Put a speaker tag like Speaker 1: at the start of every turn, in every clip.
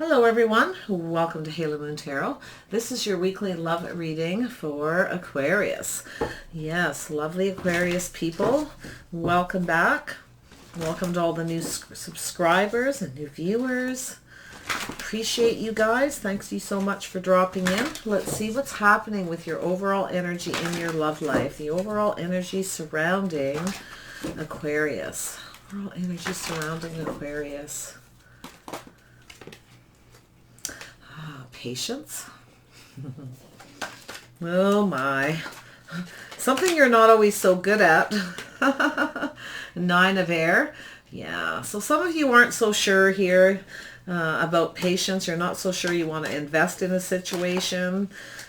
Speaker 1: Hello everyone, welcome to Halo Moon Tarot. This is your weekly love reading for Aquarius. Yes, lovely Aquarius people, welcome back. Welcome to all the new subscribers and new viewers. Appreciate you guys. Thanks you so much for dropping in. Let's see what's happening with your overall energy in your love life. The overall energy surrounding Aquarius. Overall energy surrounding Aquarius. Patience. Oh my. Something you're not always so good at. Nine of Air. Yeah. So some of you aren't so sure here about patience. You're not so sure you want to invest in a situation.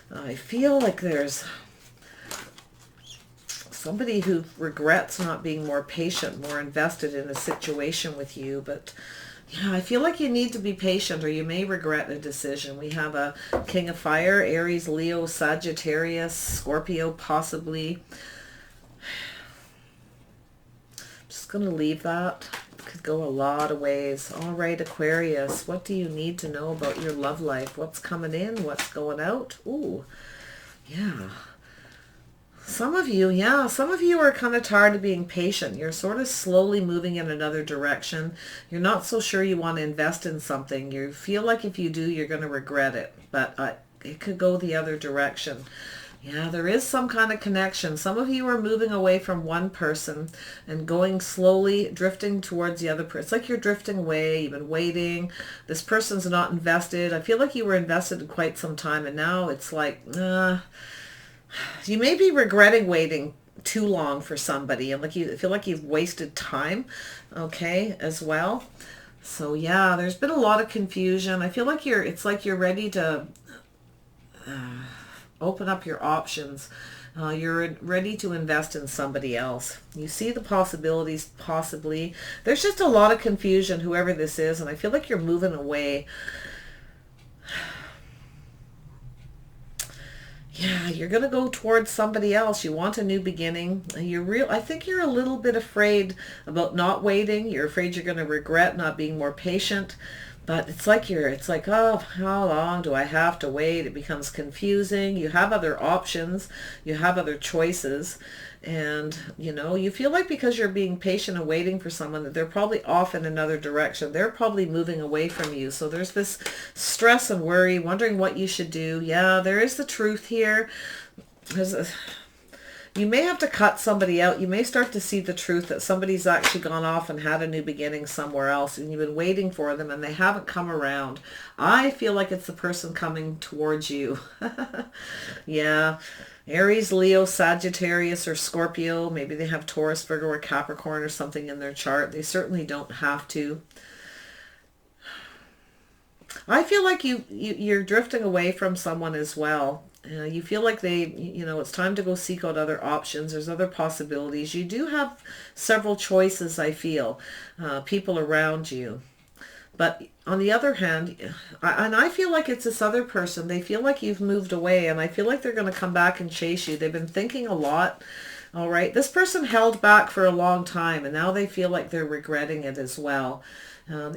Speaker 1: I feel like there's somebody who regrets not being more patient, more invested in a situation with you, but yeah, I feel like you need to be patient or you may regret a decision. We have a King of Fire, Aries, Leo, Sagittarius, Scorpio, possibly. I'm just going to leave that. It could go a lot of ways. All right, Aquarius, what do you need to know about your love life? What's coming in? What's going out? Ooh, yeah. Some of you are kind of tired of being patient. You're sort of slowly moving in another direction. You're not so sure you want to invest in something. You feel like if you do, you're going to regret it. But it could go the other direction. Yeah, there is some kind of connection. Some of you are moving away from one person and going slowly, drifting towards the other person. It's like you're drifting away. You've been waiting. This person's not invested. I feel like you were invested in quite some time, and now it's like, you may be regretting waiting too long for somebody, and like you feel like you've wasted time, okay, as well. So yeah, there's been a lot of confusion. I feel like it's like you're ready to open up your options. You're ready to invest in somebody else. You see the possibilities, possibly. There's just a lot of confusion, whoever this is, and I feel like you're moving away. Yeah, you're going to go towards somebody else. You want a new beginning. I think you're a little bit afraid about not waiting. You're afraid you're going to regret not being more patient. But it's like, oh, how long do I have to wait? It becomes confusing. You have other options. You have other choices. And, you feel like because you're being patient and waiting for someone that they're probably off in another direction. They're probably moving away from you. So there's this stress and worry, wondering what you should do. Yeah, there is the truth here. You may have to cut somebody out. You may start to see the truth that somebody's actually gone off and had a new beginning somewhere else, and you've been waiting for them and they haven't come around. I feel like it's the person coming towards you. Yeah. Aries, Leo, Sagittarius, or Scorpio. Maybe they have Taurus, Virgo, or Capricorn or something in their chart. They certainly don't have to. I feel like you're drifting away from someone as well. You feel like it's time to go seek out other options. There's other possibilities. You do have several choices, I feel, people around you. But on the other hand, I feel like it's this other person. They feel like you've moved away, and I feel like they're going to come back and chase you. They've been thinking a lot. All right. This person held back for a long time, and now they feel like they're regretting it as well.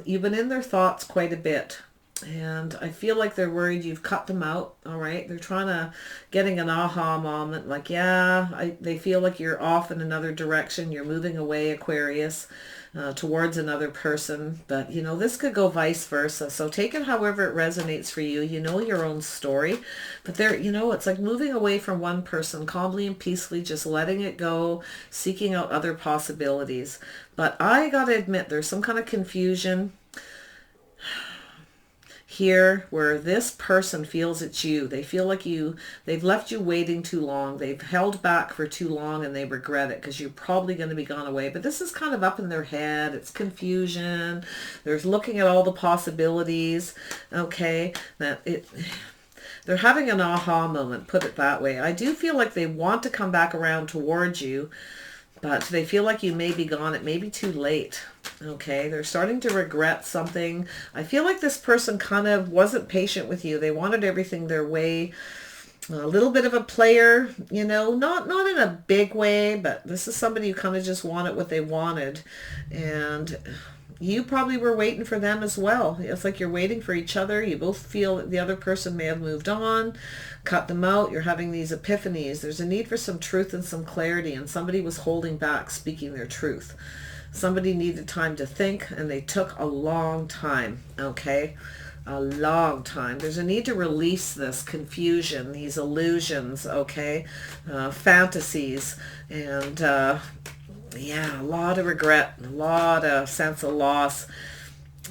Speaker 1: You've been in their thoughts quite a bit. And I feel like they're worried you've cut them out. All right. They're trying to getting an aha moment. Like, yeah, they feel like you're off in another direction. You're moving away, Aquarius, towards another person. But, this could go vice versa. So take it however it resonates for you. You know your own story. But it's like moving away from one person calmly and peacefully, just letting it go, seeking out other possibilities. But I got to admit, there's some kind of confusion here where this person feels it's you. They feel like they've left you waiting too long. They've held back for too long and they regret it because you're probably going to be gone away. But this is kind of up in their head. It's confusion. They're looking at all the possibilities. Okay. They're having an aha moment, put it that way. I do feel like they want to come back around towards you, but they feel like you may be gone. It may be too late. Okay, they're starting to regret something. I feel like this person kind of wasn't patient with you. They wanted everything their way. A little bit of a player, not in a big way, but this is somebody who kind of just wanted what they wanted. And you probably were waiting for them as well. It's like you're waiting for each other. You both feel that the other person may have moved on, cut them out. You're having these epiphanies. There's a need for some truth and some clarity, and somebody was holding back speaking their truth. Somebody needed time to think, and they took a long time, okay? A long time. There's a need to release this confusion, these illusions, okay? Fantasies, and yeah, a lot of regret, a lot of sense of loss.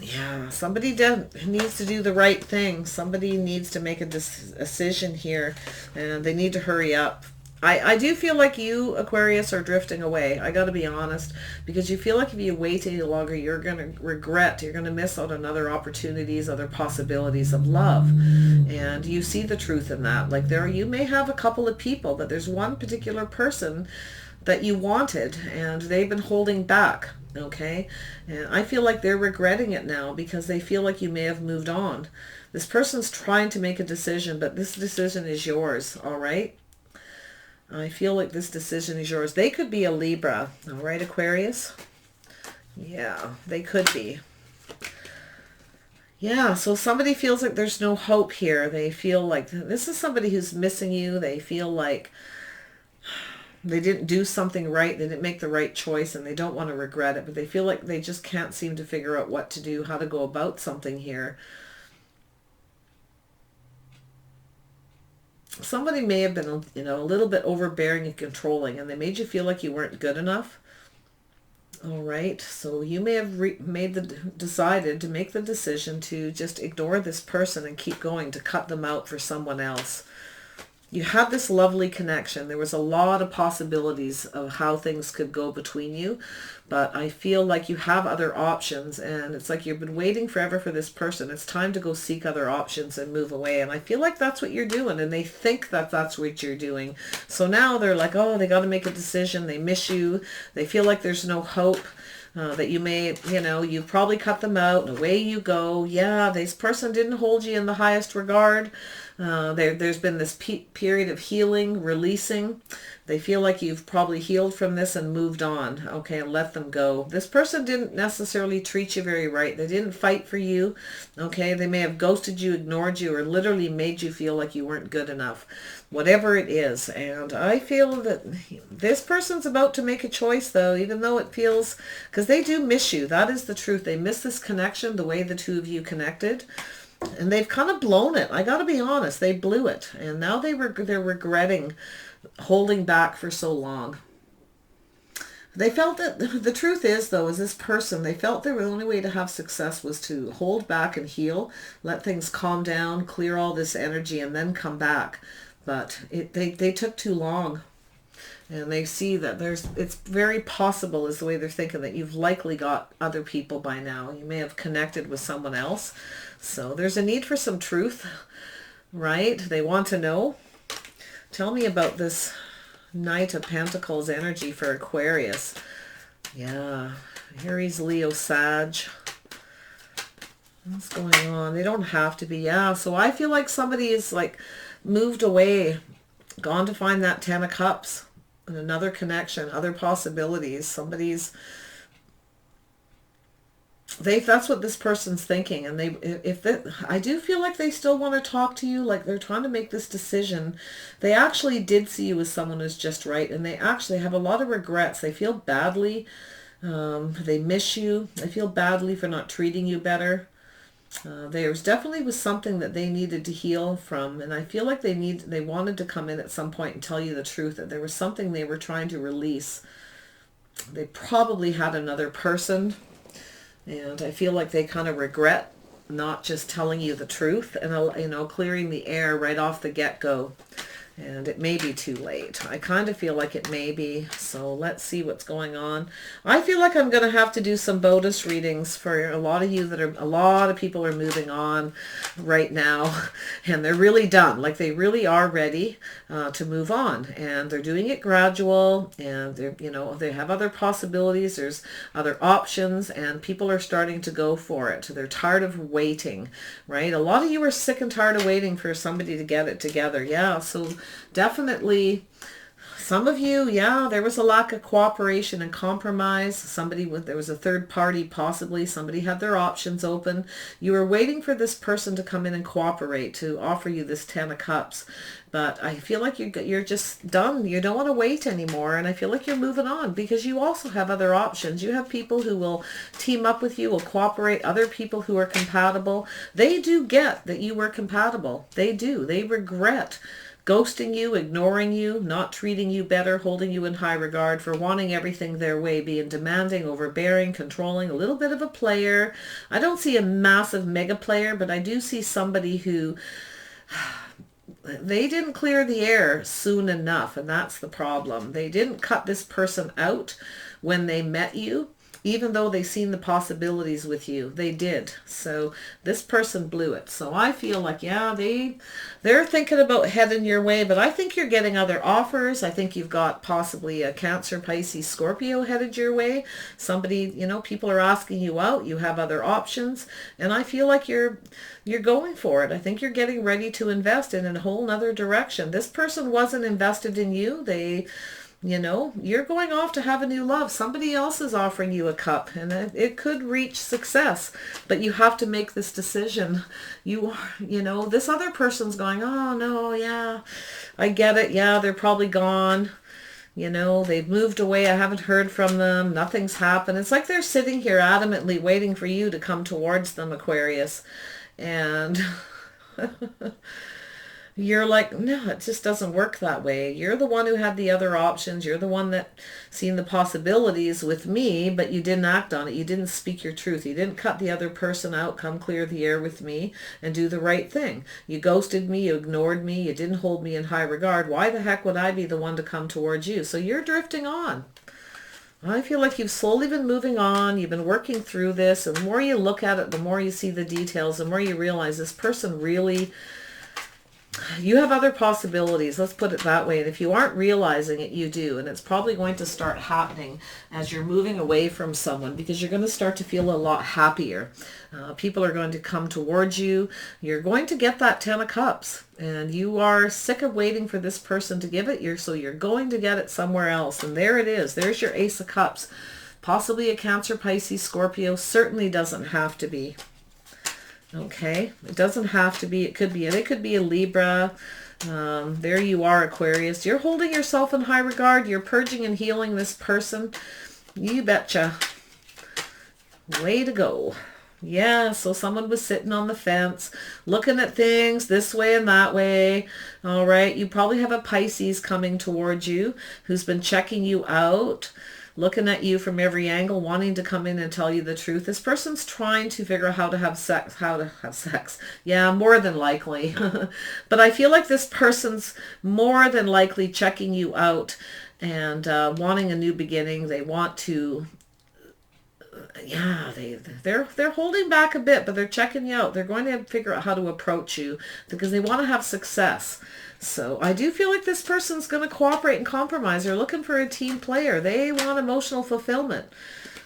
Speaker 1: Yeah, somebody needs to do the right thing. Somebody needs to make a decision here, and they need to hurry up. I do feel like you, Aquarius, are drifting away. I got to be honest, because you feel like if you wait any longer, you're going to regret. You're going to miss out on other opportunities, other possibilities of love. And you see the truth in that. Like you may have a couple of people, but there's one particular person that you wanted, and they've been holding back. Okay, and I feel like they're regretting it now because they feel like you may have moved on. This person's trying to make a decision, but this decision is yours. All right. I feel like this decision is yours. They could be a Libra. All right, Aquarius? Yeah, they could be. Yeah, so somebody feels like there's no hope here. They feel like this is somebody who's missing you. They feel like they didn't do something right. They didn't make the right choice, and they don't want to regret it. But they feel like they just can't seem to figure out what to do, how to go about something here. Somebody may have been, a little bit overbearing and controlling, and they made you feel like you weren't good enough. All right, so you may have decided to make the decision to just ignore this person and keep going, to cut them out for someone else. You had this lovely connection. There was a lot of possibilities of how things could go between you, but I feel like you have other options, and it's like you've been waiting forever for this person. It's time to go seek other options and move away, and I feel like that's what you're doing, and they think that that's what you're doing. So now they're like, oh, they got to make a decision. They miss you. They feel like there's no hope. That you may, you've probably cut them out, and away you go. Yeah, this person didn't hold you in the highest regard. There's been this period of healing, releasing. They feel like you've probably healed from this and moved on, okay, and let them go. This person didn't necessarily treat you very right. They didn't fight for you, okay? They may have ghosted you, ignored you, or literally made you feel like you weren't good enough, whatever it is. And I feel that this person's about to make a choice, though, even though it feels, because they do miss you. That is the truth. They miss this connection, the way the two of you connected. And they've kind of blown it. I got to be honest. They blew it. And now they're regretting holding back for so long. They felt that the truth is, though, is this person, they felt the only way to have success was to hold back and heal, let things calm down, clear all this energy, and then come back. But they took too long. And they see that it's very possible, is the way they're thinking, that you've likely got other people by now. You may have connected with someone else. So there's a need for some truth, right? They want to know. Tell me about this Knight of Pentacles energy for Aquarius. Yeah, Aries, Leo, Sag. What's going on? They don't have to be. Yeah, so I feel like somebody is like moved away, gone to find that Ten of Cups. And another connection, other possibilities. That's what this person's thinking. And I do feel like they still want to talk to you, like they're trying to make this decision. They actually did see you as someone who's just right, and they actually have a lot of regrets. They feel badly. They miss you. They feel badly for not treating you better. There's definitely was something that they needed to heal from, and I feel like they wanted to come in at some point and tell you the truth, that there was something they were trying to release. They probably had another person, and I feel like they kind of regret not just telling you the truth and clearing the air right off the get-go. And it may be too late. I kind of feel like it may be. So let's see what's going on. I feel like I'm going to have to do some bonus readings for a lot of you a lot of people are moving on right now. And they're really done. Like they really are ready to move on. And they're doing it gradual. And they have other possibilities. There's other options. And people are starting to go for it. They're tired of waiting, right? A lot of you are sick and tired of waiting for somebody to get it together. Yeah, so definitely Some of you, yeah, there was a lack of cooperation and compromise. There was a third party, possibly. Somebody had their options open. You were waiting for this person to come in and cooperate, to offer you this Ten of Cups. But I feel like you're just done. You don't want to wait anymore. And I feel like you're moving on because you also have other options. You have people who will team up with you, will cooperate, other people who are compatible. They do get that you were compatible. They do. They regret ghosting you, ignoring you, not treating you better, holding you in high regard, for wanting everything their way, being demanding, overbearing, controlling, a little bit of a player. I don't see a massive mega player, but I do see somebody who they didn't clear the air soon enough, and that's the problem. They didn't cut this person out when they met you. Even though they seen the possibilities with you, they did. So this person blew it. So I feel like, yeah, they're thinking about heading your way, but I think you're getting other offers. I think you've got possibly a Cancer, Pisces, Scorpio headed your way. Somebody, people are asking you out. You have other options, and I feel like you're going for it. I think you're getting ready to invest in a whole nother direction. This person wasn't invested in you. You're going off to have a new love. Somebody else is offering you a cup, and it could reach success, but you have to make this decision. This other person's going, oh no, yeah, I get it. Yeah, they're probably gone. They've moved away. I haven't heard from them. Nothing's happened. It's like they're sitting here adamantly waiting for you to come towards them, Aquarius. And you're like, no, it just doesn't work that way. You're the one who had the other options. You're the one that seen the possibilities with me, but you didn't act on it. You didn't speak your truth. You didn't cut the other person out, come clear the air with me and do the right thing. You ghosted me. You ignored me. You didn't hold me in high regard. Why the heck would I be the one to come towards you? So you're drifting on. I feel like you've slowly been moving on. You've been working through this. And the more you look at it, the more you see the details, the more you realize this person really... You have other possibilities, let's put it that way. And if you aren't realizing it, you do. And it's probably going to start happening as you're moving away from someone, because you're going to start to feel a lot happier. People are going to come towards you. You're going to get that Ten of Cups. And you are sick of waiting for this person to give it. So you're going to get it somewhere else. And there it is. There's your Ace of Cups. Possibly a Cancer, Pisces, Scorpio. Certainly doesn't have to be. Okay, it doesn't have to be. It could be a Libra. There you are, Aquarius. You're holding yourself in high regard. You're purging and healing this person. You betcha. Way to go. Yeah, so someone was sitting on the fence, looking at things this way and that way. All right, you probably have a Pisces coming towards you who's been checking you out, looking at you from every angle, wanting to come in and tell you the truth. This person's trying to figure out how to have sex. Yeah, more than likely. But I feel like this person's more than likely checking you out and wanting a new beginning. They want to... Yeah, they're holding back a bit, but they're checking you out. They're going to figure out how to approach you because they want to have success. So I do feel like this person's going to cooperate and compromise. They're looking for a team player. They want emotional fulfillment.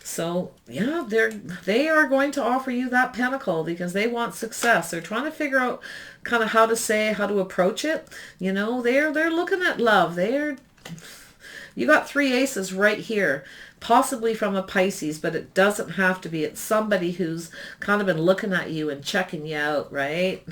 Speaker 1: So yeah, they are going to offer you that pentacle because they want success. They're trying to figure out kind of how to approach it. They're looking at love. You got three aces right here, possibly from a Pisces, but it doesn't have to be. It's somebody who's kind of been looking at you and checking you out, right?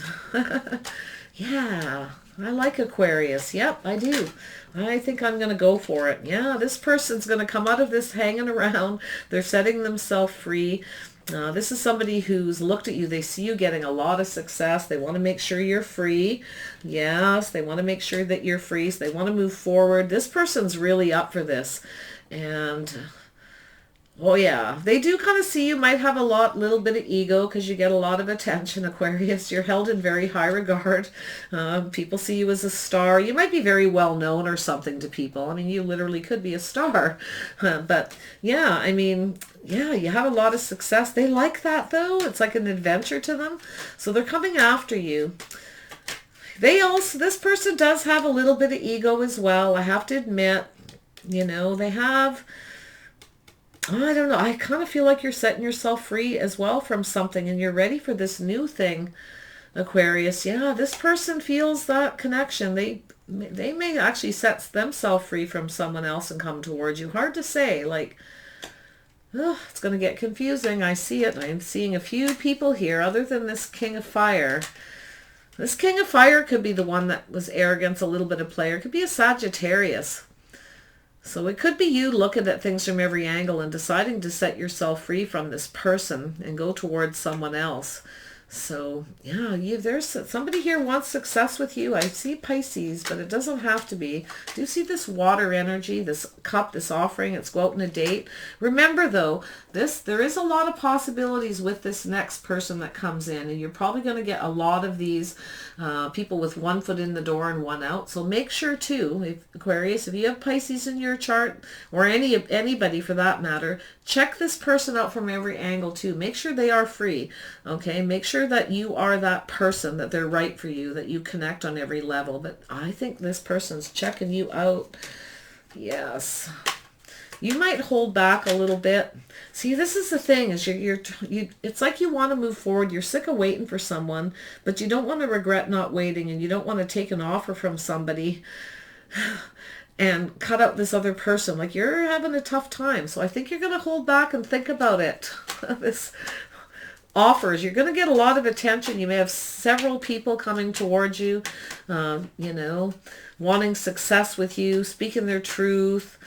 Speaker 1: Yeah, I like Aquarius. Yep, I do. I think I'm going to go for it. Yeah, this person's going to come out of this hanging around. They're setting themselves free. This is somebody who's looked at you. They see you getting a lot of success. They want to make sure you're free. Yes, they want to make sure that you're free. So they want to move forward. This person's really up for this. And... oh yeah, they do kind of see you might have a little bit of ego because you get a lot of attention, Aquarius. You're held in very high regard. People see you as a star. You might be very well known or something to people. I mean, you literally could be a star. But yeah, I mean, yeah, you have a lot of success. They like that though. It's like an adventure to them. So they're coming after you. This person does have a little bit of ego as well. I have to admit, they have... I don't know. I kind of feel like you're setting yourself free as well from something and you're ready for this new thing. Aquarius. Yeah, this person feels that connection. They may actually set themselves free from someone else and come towards you. Hard to say. Like, oh, it's going to get confusing. I see it. I'm seeing a few people here other than this King of Fire. This King of Fire could be the one that was arrogance, a little bit of player. It could be a Sagittarius. So it could be you looking at things from every angle and deciding to set yourself free from this person and go towards someone else. So, yeah, there's somebody here wants success with you. I see Pisces, but it doesn't have to be. Do you see this water energy, this cup, this offering? It's go out on a date. Remember, though, there is a lot of possibilities with this next person that comes in, and you're probably going to get a lot of these people with one foot in the door and one out. So make sure, too, Aquarius, if you have Pisces in your chart, or anybody for that matter, check this person out from every angle, too. Make sure they are free, okay? Make sure that you are that person, that they're right for you, that you connect on every level. But I think this person's checking you out. Yes. You might hold back a little bit. See, this is the thing, is it's like you want to move forward. You're sick of waiting for someone, but you don't want to regret not waiting, and you don't want to take an offer from somebody and cut out this other person. Like, you're having a tough time. So I think you're going to hold back and think about it. This offers, you're going to get a lot of attention. You may have several people coming towards you, you know, wanting success with you, speaking their truth.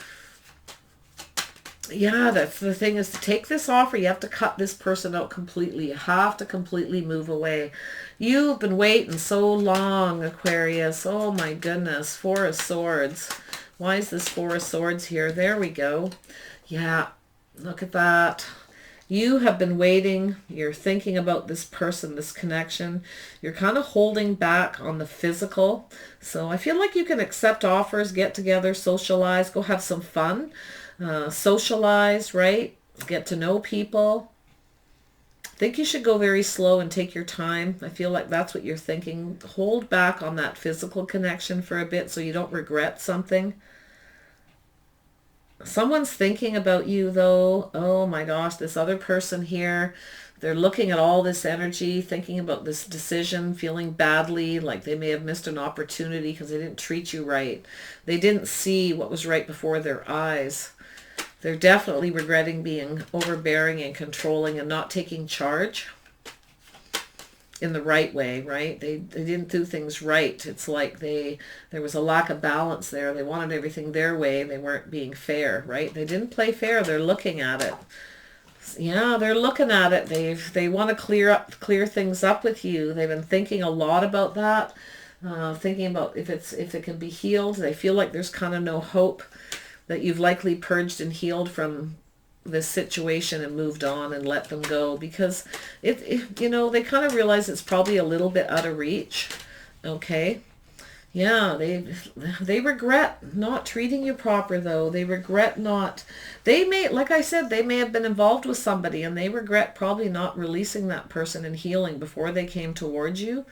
Speaker 1: Yeah, that's the thing, is to take this offer, you have to cut this person out completely. You have to completely move away. You've been waiting so long, Aquarius. Oh my goodness. Four of Swords. Why is this Four of Swords here? There we go. Yeah, look at that. You have been waiting. You're thinking about this person, this connection. You're kind of holding back on the physical. So I feel like you can accept offers, get together, socialize, go have some fun. Socialize, right? Get to know people. I think you should go very slow and take your time. I feel like that's what you're thinking. Hold back on that physical connection for a bit so you don't regret something. Someone's thinking about you, though. Oh my gosh, this other person here, they're looking at all this energy, thinking about this decision, feeling badly, like they may have missed an opportunity because they didn't treat you right. They didn't see what was right before their eyes. They're definitely regretting being overbearing and controlling and not taking charge in the right way, right? They didn't do things right. It's like there was a lack of balance there. They wanted everything their way. They weren't being fair, right? They didn't play fair. They're looking at it. Yeah, they're looking at it. They want to clear things up with you. They've been thinking a lot about that, thinking about if it can be healed. They feel like there's kind of no hope, that you've likely purged and healed from this situation and moved on and let them go, because you know, they kind of realize it's probably a little bit out of reach. Okay. Yeah, they regret not treating you proper, though. They regret not, like I said, they may have been involved with somebody and they regret probably not releasing that person and healing before they came towards you.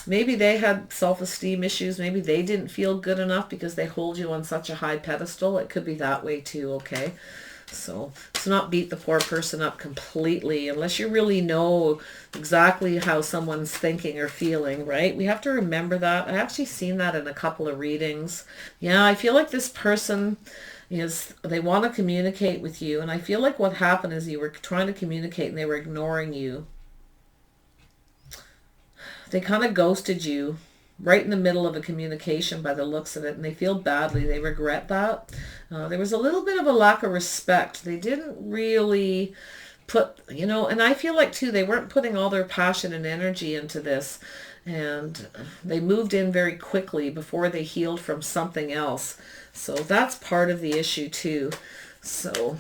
Speaker 1: Maybe they had self-esteem issues. Maybe they didn't feel good enough because they hold you on such a high pedestal. It could be that way too, okay? So let's not beat the poor person up completely unless you really know exactly how someone's thinking or feeling, right? We have to remember that. I actually seen that in a couple of readings. Yeah, I feel like this person they want to communicate with you. And I feel like what happened is you were trying to communicate and they were ignoring you. They kind of ghosted you right in the middle of a communication by the looks of it, and they feel badly. They regret that. There was a little bit of a lack of respect. They didn't really put, and I feel like too, they weren't putting all their passion and energy into this, and they moved in very quickly before they healed from something else. So that's part of the issue too. So,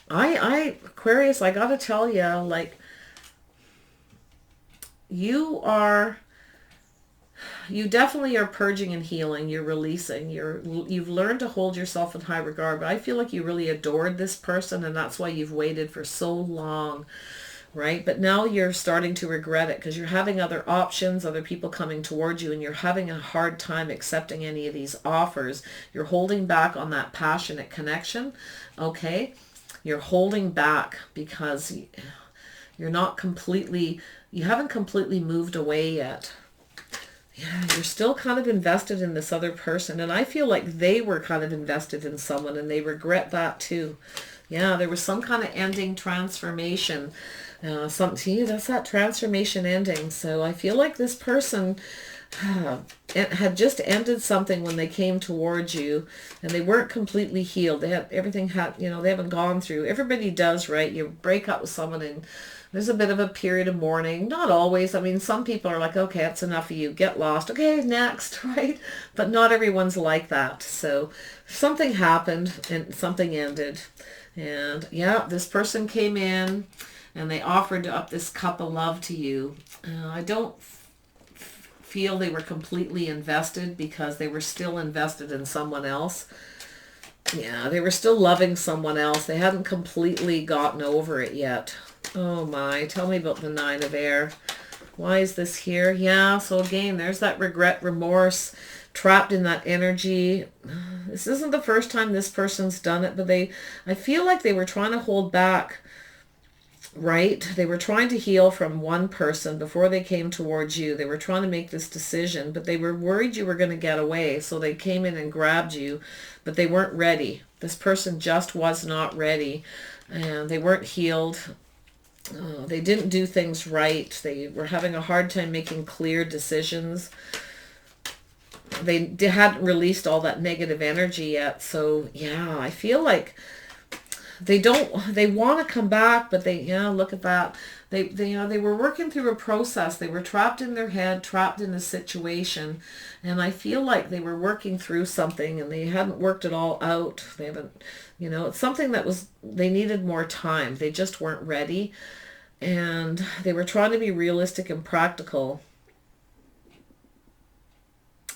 Speaker 1: Aquarius, I gotta tell you, like, you definitely are purging and healing. You're releasing. You've learned to hold yourself in high regard. But I feel like you really adored this person, and that's why you've waited for so long, right? But now you're starting to regret it because you're having other options, other people coming towards you, and you're having a hard time accepting any of these offers. You're holding back on that passionate connection, okay? You're holding back because you're not completely, you haven't completely moved away yet. Yeah, you're still kind of invested in this other person. And I feel like they were kind of invested in someone and they regret that too. Yeah, there was some kind of ending, transformation. See, that's that transformation ending. So I feel like this person had just ended something when they came towards you, and they weren't completely healed. They had everything had, they haven't gone through. Everybody does, right? You break up with someone and there's a bit of a period of mourning. Not always. I mean, some people are like, okay, that's enough of you. Get lost. Okay, next, right? But not everyone's like that. So something happened and something ended. And yeah, this person came in and they offered up this cup of love to you. I don't feel they were completely invested because they were still invested in someone else. Yeah, they were still loving someone else. They hadn't completely gotten over it yet. Oh my, tell me about the Nine of Air. Why is this here? Yeah, so again, there's that regret, remorse, trapped in that energy. This isn't the first time this person's done it, but I feel like they were trying to hold back, right? They were trying to heal from one person before they came towards you. They were trying to make this decision, but they were worried you were going to get away. So they came in and grabbed you, but they weren't ready. This person just was not ready, and they weren't healed. They didn't do things right. They were having a hard time making clear decisions. They hadn't released all that negative energy yet. So yeah, I feel like they want to come back, but look at that. They were working through a process. They were trapped in their head, trapped in a situation. And I feel like they were working through something and they hadn't worked it all out. They haven't, it's something they needed more time. They just weren't ready. And they were trying to be realistic and practical.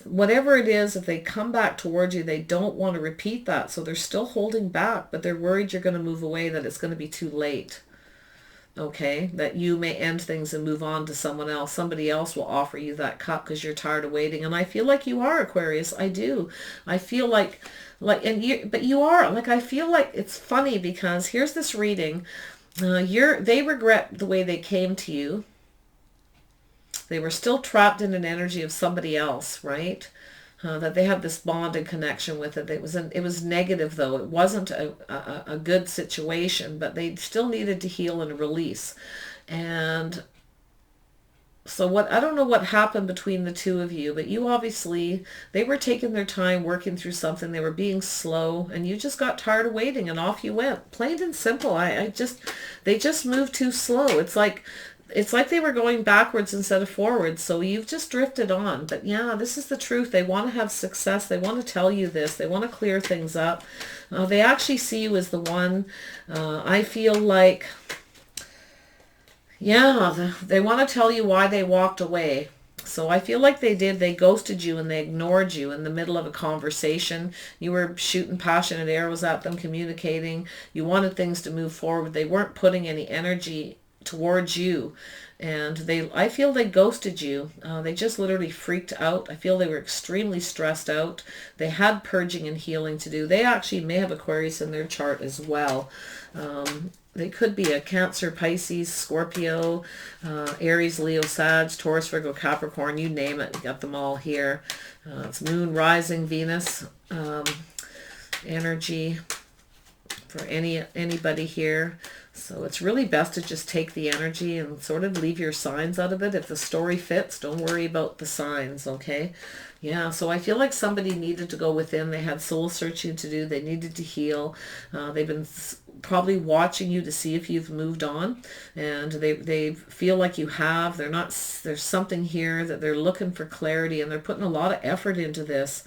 Speaker 1: Whatever it is, if they come back towards you, they don't want to repeat that. So they're still holding back, but they're worried you're going to move away, that it's going to be too late. Okay, that you may end things and move on to someone else. Somebody else will offer you that cup because you're tired of waiting. And I feel like you are, Aquarius. I do. I feel but you are. Like, I feel like it's funny because here's this reading. They regret the way they came to you. They were still trapped in an energy of somebody else, right? That they have this bond and connection with it. It was negative, though. It wasn't a good situation, but they still needed to heal and release. And so I don't know what happened between the two of you, but you obviously, they were taking their time working through something. They were being slow, and you just got tired of waiting, and off you went. Plain and simple. They just moved too slow. It's like they were going backwards instead of forwards. So you've just drifted on. But yeah, this is the truth. They want to have success. They want to tell you this. They want to clear things up. They actually see you as the one. I feel like, yeah, they want to tell you why they walked away. So I feel like they did. They ghosted you and they ignored you in the middle of a conversation. You were shooting passionate arrows at them, communicating. You wanted things to move forward. They weren't putting any energy towards you, and I feel they ghosted you. They just literally freaked out. I feel they were extremely stressed out. They had purging and healing to do. They actually may have Aquarius in their chart as well. They could be a Cancer, Pisces, Scorpio, Aries, Leo, Sag, Taurus, Virgo, Capricorn, you name it. You got them all here. It's Moon, Rising, Venus energy for anybody here. So it's really best to just take the energy and sort of leave your signs out of it. If the story fits, don't worry about the signs, okay? Yeah, so I feel like somebody needed to go within. They had soul searching to do. They needed to heal. They've been probably watching you to see if you've moved on, and they feel like you have. There's something here that they're looking for clarity, and they're putting a lot of effort into this,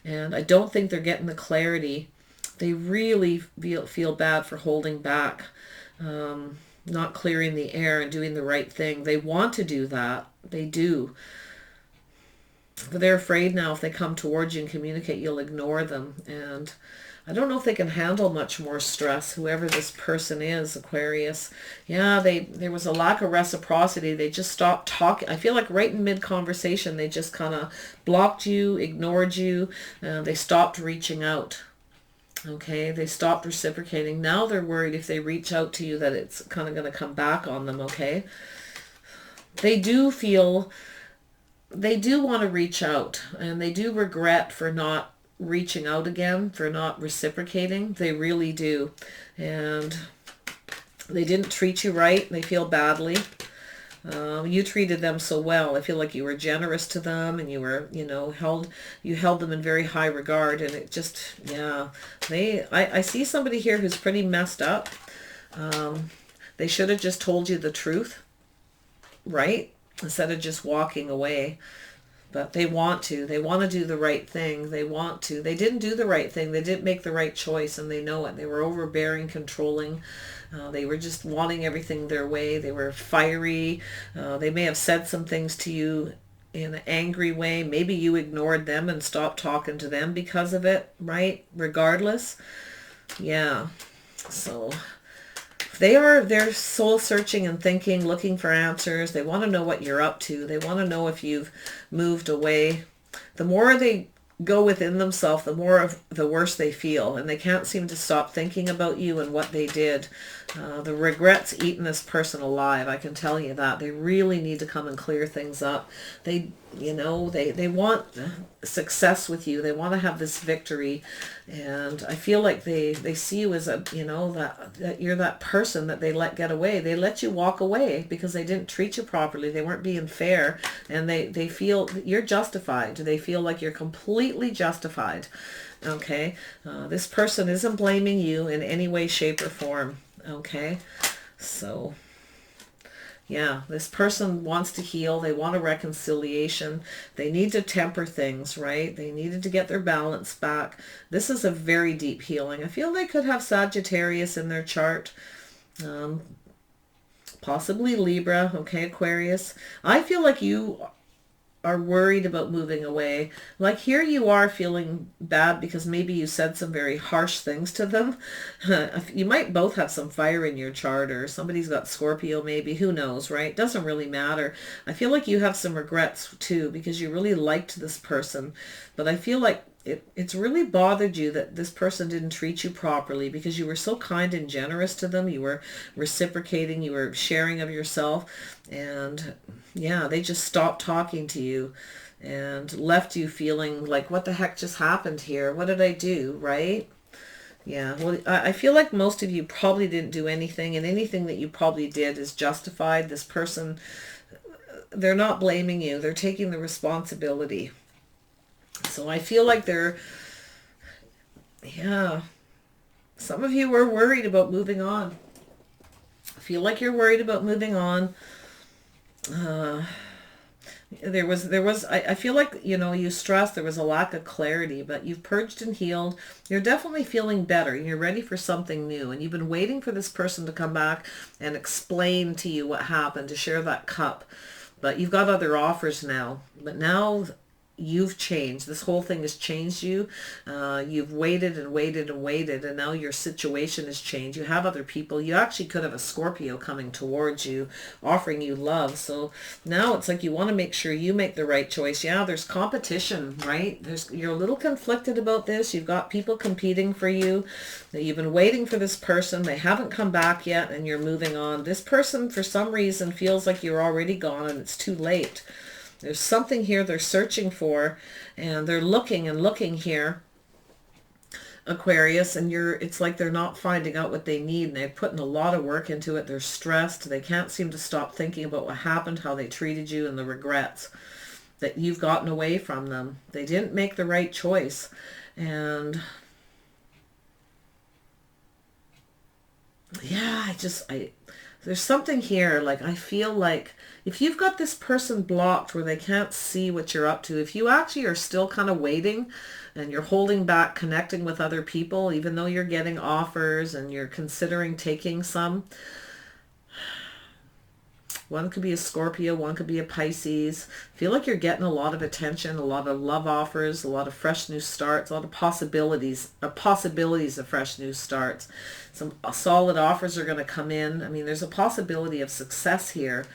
Speaker 1: and I don't think they're getting the clarity. They really feel bad for holding back. Not clearing the air and doing the right thing. They want to do that. They do. But they're afraid now if they come towards you and communicate, you'll ignore them. And I don't know if they can handle much more stress, whoever this person is, Aquarius. Yeah, there was a lack of reciprocity. They just stopped talking. I feel like right in mid-conversation, they just kind of blocked you, ignored you. They stopped reaching out. Okay, they stopped reciprocating. Now they're worried if they reach out to you that it's kind of going to come back on them, okay? They do feel, they do want to reach out, and they do regret for not reaching out again, for not reciprocating. They really do. And they didn't treat you right. They feel badly. You treated them so well. I feel like you were generous to them, and you were, you held them in very high regard, and it just, yeah, I see somebody here who's pretty messed up. They should have just told you the truth, right? Instead of just walking away. But they want to do the right thing. They didn't do the right thing. They didn't make the right choice, and they know it. They were overbearing, controlling. They were just wanting everything their way. They were fiery. They may have said some things to you in an angry way. Maybe you ignored them and stopped talking to them because of it, right? Regardless. Yeah. So they're soul searching and thinking, looking for answers. They want to know what you're up to. They want to know if you've moved away. The more they go within themselves, the more of the worse they feel, and they can't seem to stop thinking about you and what they did. The regret's eating this person alive, I can tell you that. They really need to come and clear things up. They want success with you. They want to have this victory, and I feel like they see you as that you're that person that they let get away. They let you walk away because they didn't treat you properly. They weren't being fair, and they feel you're justified. They feel like you're completely justified. Okay, this person isn't blaming you in any way, shape, or form. Okay, so yeah, this person wants to heal. They want a reconciliation. They need to temper things, right? They needed to get their balance back. This is a very deep healing. I feel they could have Sagittarius in their chart. Possibly Libra, okay, Aquarius. I feel like you are worried about moving away. Like here you are feeling bad because maybe you said some very harsh things to them. You might both have some fire in your chart, or somebody's got Scorpio maybe. Who knows, right? Doesn't really matter. I feel like you have some regrets too because you really liked this person. But I feel like it's really bothered you that this person didn't treat you properly because you were so kind and generous to them. You were reciprocating. You were sharing of yourself. And yeah, they just stopped talking to you and left you feeling like, what the heck just happened here? What did I do, right? Yeah, well, I feel like most of you probably didn't do anything, and anything that you probably did is justified. This person, they're not blaming you. They're taking the responsibility. So I feel like yeah, some of you were worried about moving on. I feel like you're worried about moving on. I feel like, you stressed, there was a lack of clarity, but you've purged and healed. You're definitely feeling better. You're ready for something new, and you've been waiting for this person to come back and explain to you what happened, to share that cup. But you've got other offers now. But now you've changed. This whole thing has changed you. You've waited and waited and waited, and now your situation has changed. You have other people. You actually could have a Scorpio coming towards you, offering you love. So now it's like you want to make sure you make the right choice. Yeah, there's competition, right? You're a little conflicted about this. You've got people competing for you. You've been waiting for this person. They haven't come back yet, and you're moving on. This person, for some reason, feels like you're already gone and it's too late. There's something here they're searching for, and they're looking and looking here, Aquarius, and it's like they're not finding out what they need, and they're putting a lot of work into it. They're stressed. They can't seem to stop thinking about what happened, how they treated you, and the regrets that you've gotten away from them. They didn't make the right choice. And yeah, there's something here, like I feel like if you've got this person blocked where they can't see what you're up to, if you actually are still kind of waiting and you're holding back connecting with other people, even though you're getting offers and you're considering taking some, one could be a Scorpio, one could be a Pisces. I feel like you're getting a lot of attention, a lot of love offers, a lot of fresh new starts, a lot of possibilities of fresh new starts. Some solid offers are going to come in. I mean, there's a possibility of success here,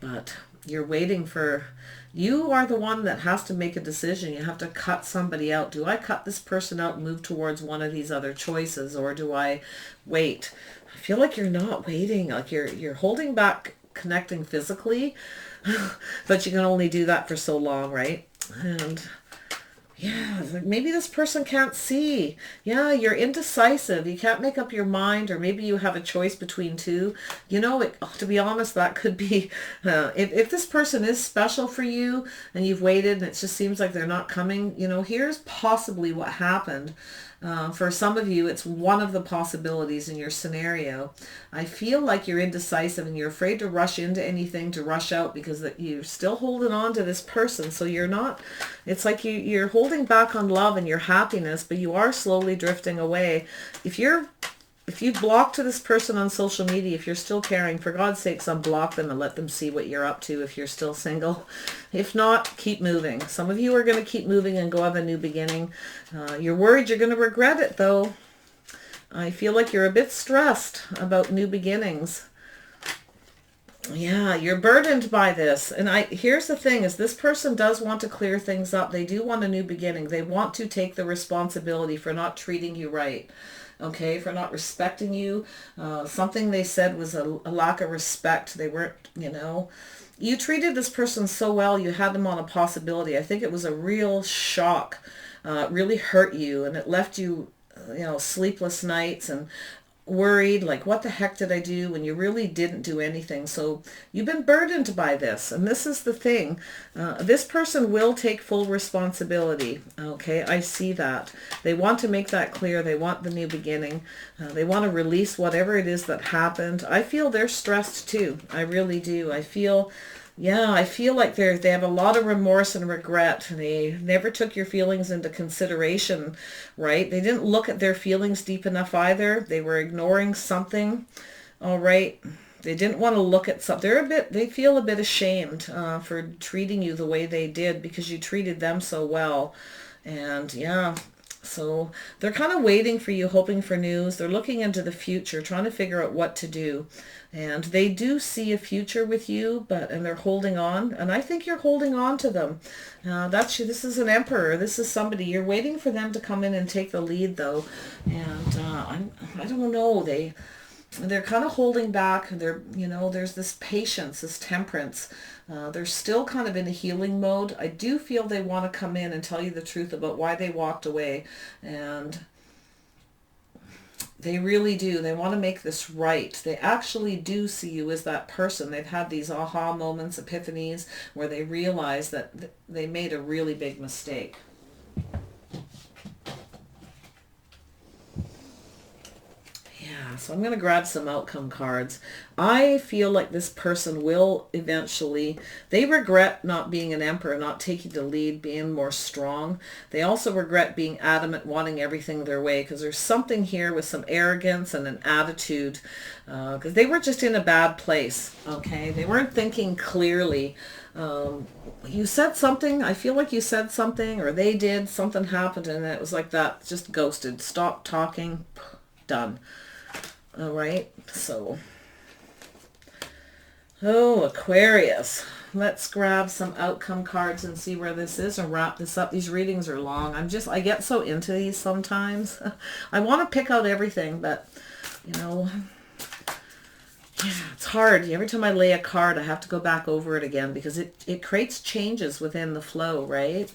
Speaker 1: but You're waiting for, you are the one that has to make a decision. You have to cut somebody out. Do I cut this person out and move towards one of these other choices, or do I wait? I feel like you're not waiting. Like you're holding back connecting physically, but you can only do that for so long, right? And yeah, like maybe this person can't see. Yeah, you're indecisive. You can't make up your mind, or maybe you have a choice between two. You know, to be honest, that could be, if this person is special for you and you've waited and it just seems like they're not coming, you know, here's possibly what happened. For some of you, it's one of the possibilities in your scenario. I feel like you're indecisive and you're afraid to rush into anything, to rush out, because that you're still holding on to this person. So you're not, it's like you're holding back on love and your happiness, but you are slowly drifting away. If you block to this person on social media, if you're still caring, for God's sakes, unblock them and let them see what you're up to if you're still single. If not, keep moving. Some of you are going to keep moving and go have a new beginning. You're worried you're going to regret it, though. I feel like you're a bit stressed about new beginnings. Yeah, you're burdened by this. And here's the thing, is this person does want to clear things up. They do want a new beginning. They want to take the responsibility for not treating you right. Okay, for not respecting you. Something they said was a lack of respect. They weren't, you know, you treated this person so well, you had them on a possibility. I think it was a real shock. It really hurt you, and it left you, you know, sleepless nights and worried, like, what the heck did I do, when you really didn't do anything. So you've been burdened by this, and this is the thing. This person will take full responsibility. Okay, I see that. They want to make that clear. They want the new beginning. They want to release whatever it is that happened. I feel they're stressed too. I really do. I feel like they have a lot of remorse and regret. They never took your feelings into consideration, right? They didn't look at their feelings deep enough either. They were ignoring something, all right? They didn't want to look at something. They feel a bit ashamed for treating you the way they did, because you treated them so well. And yeah, so they're kind of waiting for you, hoping for news. They're looking into the future, trying to figure out what to do. And they do see a future with you, and they're holding on. And I think you're holding on to them. This is an emperor. This is somebody. You're waiting for them to come in and take the lead, though. And I don't know. They're kind of holding back. There's this patience, this temperance. They're still kind of in a healing mode. I do feel they want to come in and tell you the truth about why they walked away. And they really do. They want to make this right. They actually do see you as that person. They've had these aha moments, epiphanies, where they realize that they made a really big mistake. So I'm going to grab some outcome cards. I feel like this person will eventually, they regret not being an emperor, not taking the lead, being more strong. They also regret being adamant, wanting everything their way, because there's something here with some arrogance and an attitude, because they were just in a bad place, okay? They weren't thinking clearly. You said something, I feel like you said something, or they did, something happened, and it was like that, just ghosted. Stop talking, done. All right, so, Aquarius. Let's grab some outcome cards and see where this is and wrap this up. These readings are long. I get so into these sometimes. I want to pick out everything, but, yeah, it's hard. Every time I lay a card, I have to go back over it again, because it creates changes within the flow, right?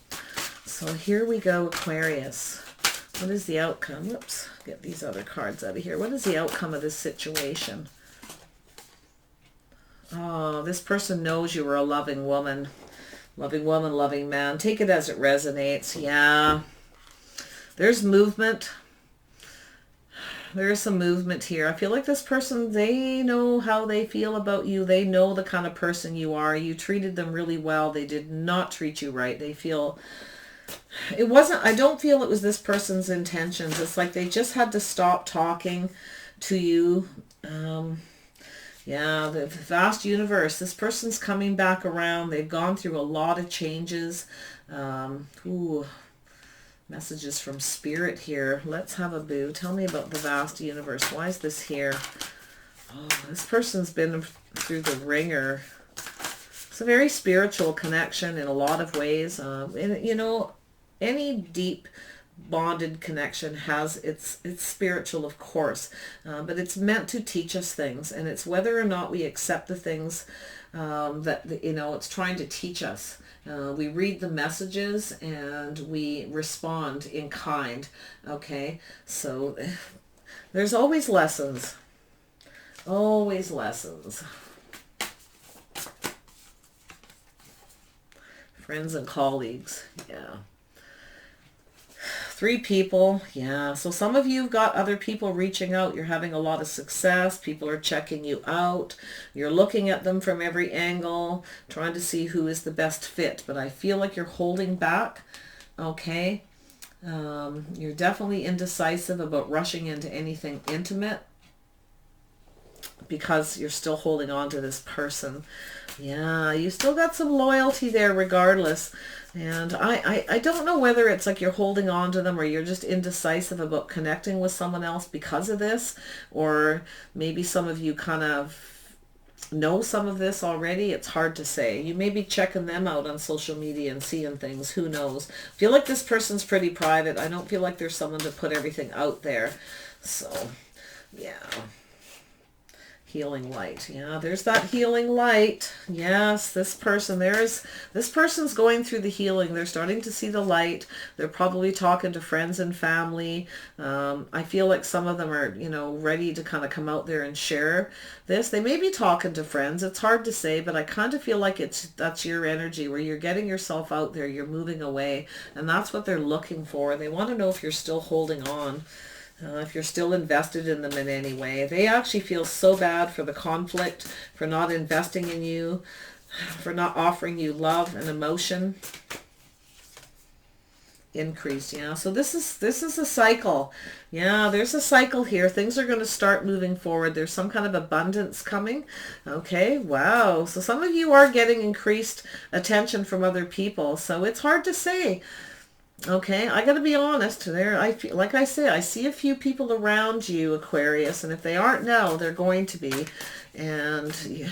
Speaker 1: So here we go, Aquarius. What is the outcome? Whoops, get these other cards out of here. What is the outcome of this situation? Oh, this person knows you were a loving woman. Loving woman, loving man. Take it as it resonates. Yeah. There's movement. There's some movement here. I feel like this person, they know how they feel about you. They know the kind of person you are. You treated them really well. They did not treat you right. They feel... I don't feel it was this person's intentions. It's like they just had to stop talking to you. Yeah, the vast universe. This person's coming back around. They've gone through a lot of changes. Messages from spirit here. Let's have a boo. Tell me about the vast universe. Why is this here? Oh, this person's been through the ringer. It's a very spiritual connection in a lot of ways. And, you know, any deep bonded connection has it's spiritual, of course, but it's meant to teach us things, and it's whether or not we accept the things that, you know, it's trying to teach us. We read the messages and we respond in kind. Okay, so there's always lessons. Always lessons. Friends and colleagues. Yeah. 3 people. Yeah. So some of you have got other people reaching out. You're having a lot of success. People are checking you out. You're looking at them from every angle, trying to see who is the best fit. But I feel like you're holding back. Okay. You're definitely indecisive about rushing into anything intimate because you're still holding on to this person. Yeah, you still got some loyalty there regardless. And I don't know whether it's like you're holding on to them or you're just indecisive about connecting with someone else because of this. Or maybe some of you kind of know some of this already. It's hard to say. You may be checking them out on social media and seeing things. Who knows? I feel like this person's pretty private. I don't feel like there's someone to put everything out there. So, yeah. Healing light. Yeah, there's that healing light. Yes, this person's going through the healing. They're starting to see the light. They're probably talking to friends and family. I feel like some of them are, you know, ready to kind of come out there and share this. They may be talking to friends. It's hard to say, but I kind of feel like that's your energy where you're getting yourself out there. You're moving away, and that's what they're looking for. They want to know if you're still holding on. If you're still invested in them in any way. They actually feel so bad for the conflict, for not investing in you, for not offering you love and emotion. Increase. Yeah, so this is a cycle. Yeah, there's a cycle here. Things are going to start moving forward. There's some kind of abundance coming. Okay, wow. So some of you are getting increased attention from other people. So it's hard to say. Okay, I got to be honest there. I feel, like I say, I see a few people around you, Aquarius, and if they aren't now, they're going to be. And yeah,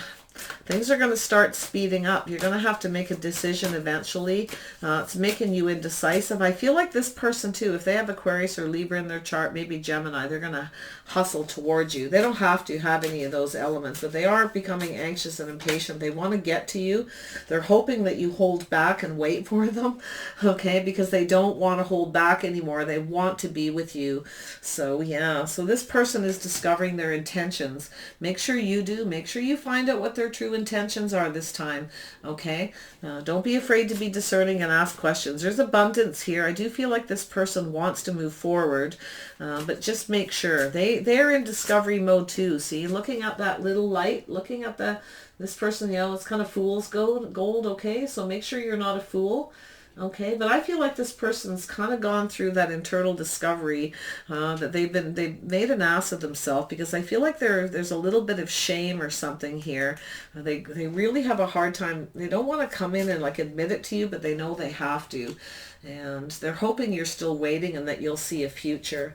Speaker 1: things are going to start speeding up. You're going to have to make a decision eventually. It's making you indecisive. I feel like this person too, if they have Aquarius or Libra in their chart, maybe Gemini, they're going to hustle towards you. They don't have to have any of those elements, but they are becoming anxious and impatient. They want to get to you. They're hoping that you hold back and wait for them, okay, because they don't want to hold back anymore. They want to be with you. So yeah, so this person is discovering their intentions. Make sure you do. Make sure you find out what their true intentions are this time, okay? Don't be afraid to be discerning and ask questions. There's abundance here. I do feel like this person wants to move forward, but just make sure. They're in discovery mode too. See, looking at that little light, looking at this person, you know, it's kind of fool's gold, okay? So make sure you're not a fool. Okay, but I feel like this person's kind of gone through that internal discovery, that they've made an ass of themselves, because I feel like there's a little bit of shame or something here. They really have a hard time. They don't want to come in and like admit it to you, but they know they have to. And they're hoping you're still waiting and that you'll see a future.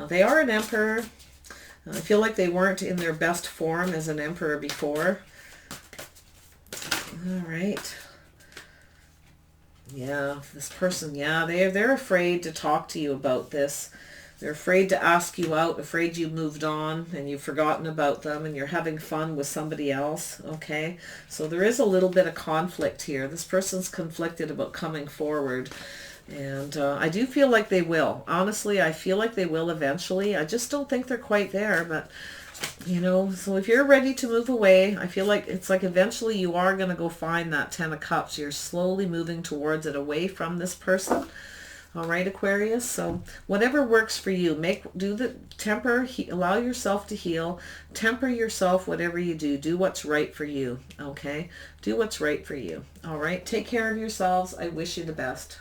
Speaker 1: They are an emperor. I feel like they weren't in their best form as an emperor before. All right. Yeah, this person, yeah, they're afraid to talk to you about this. They're afraid to ask you out, afraid you moved on and you've forgotten about them and you're having fun with somebody else, okay? So there is a little bit of conflict here. This person's conflicted about coming forward. And I do feel like they will. Honestly, I feel like they will eventually. I just don't think they're quite there, but you know, so if you're ready to move away, I feel like it's like eventually you are going to go find that 10 of Cups. You're slowly moving towards it, away from this person. All right, Aquarius. So whatever works for you, allow yourself to heal, temper yourself, whatever you do. Do what's right for you. Okay. Do what's right for you. All right. Take care of yourselves. I wish you the best.